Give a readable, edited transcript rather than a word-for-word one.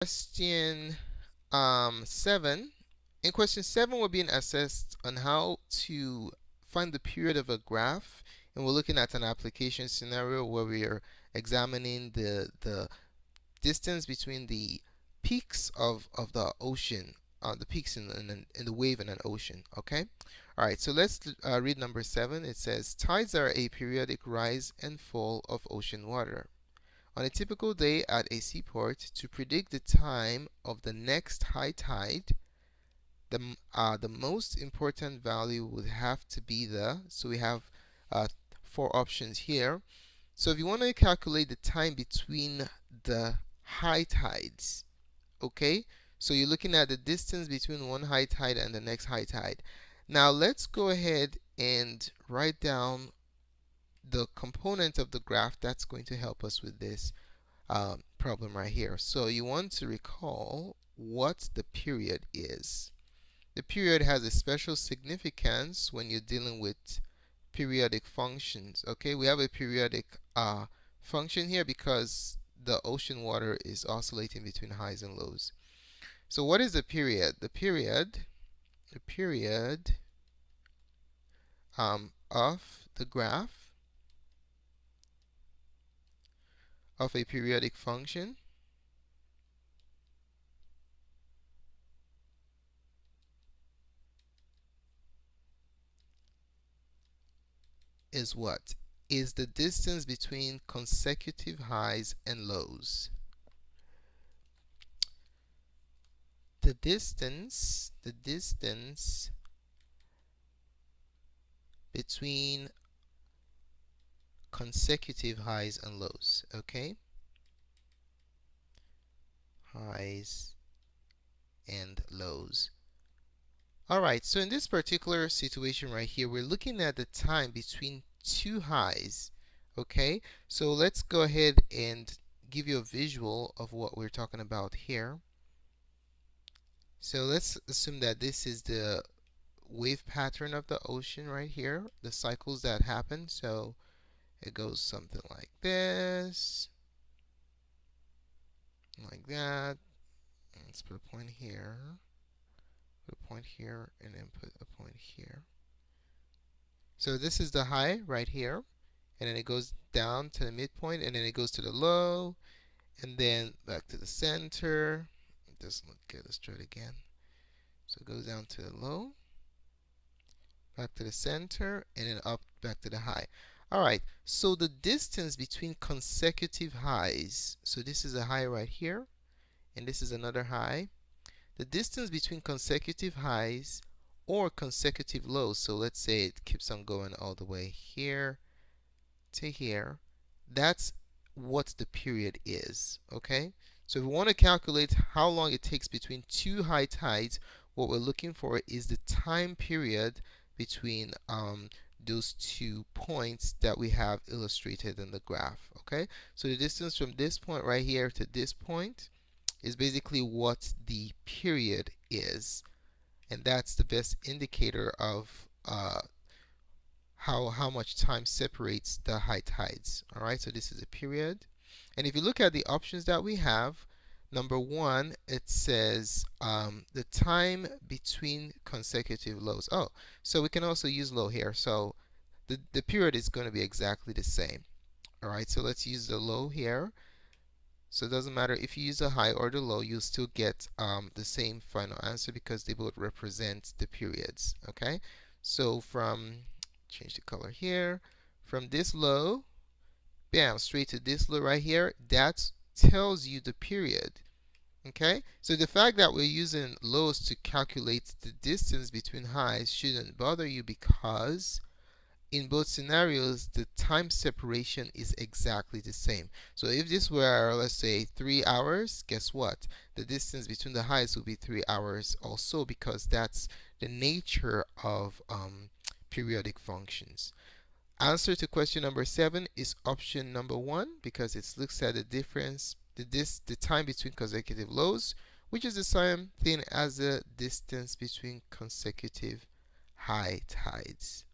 Question 7. In question 7, we're being assessed on how to find the period of a graph, and we're looking at an application scenario where we are examining the distance between the peaks of the ocean, the peaks in the wave in an ocean. Okay. All right. So let's read number 7. It says tides are a periodic rise and fall of ocean water. On a typical day at a seaport, to predict the time of the next high tide, the most important value would have to be so we have uh, four options here. So if you want to calculate the time between the high tides, okay, so you're looking at the distance between one high tide and the next high tide. Now let's go ahead and write down the component of the graph that's going to help us with this problem right here. So you want to recall what the period is. The period has a special significance when you're dealing with periodic functions. Okay, we have a periodic function here because the ocean water is oscillating between highs and lows. So what is the period? The period of the graph of a periodic function is what? Is the distance between consecutive highs and lows. The distance between consecutive highs and lows. Okay? Highs and lows. Alright, so in this particular situation right here, we're looking at the time between two highs. Okay? So let's go ahead and give you a visual of what we're talking about here. So let's assume that this is the wave pattern of the ocean right here, the cycles that happen. So it goes something like this, like that. Let's put a point here, put a point here, and then put a point here. So this is the high right here, and then it goes down to the midpoint, and then it goes to the low, and then back to the center. It doesn't look good. Let's try it again. So it goes down to the low, back to the center, and then up back to the high. Alright, so the distance between consecutive highs, so this is a high right here, and this is another high. The distance between consecutive highs or consecutive lows, so let's say it keeps on going all the way here to here, that's what the period is. Okay, so if we want to calculate how long it takes between two high tides, what we're looking for is the time period between those 2 points that we have illustrated in the graph. Okay, so the distance from this point right here to this point is basically what the period is, and that's the best indicator of how much time separates the high tides. All right, so this is a period. And if you look at the options that we have, number 1, it says the time between consecutive lows. Oh, so we can also use low here. So the period is going to be exactly the same. All right, so let's use the low here. So it doesn't matter if you use the high or the low, you'll still get the same final answer because they both represent the periods. Okay, so change the color here, from this low, bam, straight to this low right here, that tells you the period. Okay, so the fact that we're using lows to calculate the distance between highs shouldn't bother you because in both scenarios, the time separation is exactly the same. So if this were, let's say, 3 hours, guess what? The distance between the highs will be 3 hours also because that's the nature of periodic functions. Answer to question number 7 is option number 1 because it looks at the difference, the time between consecutive lows, which is the same thing as the distance between consecutive high tides.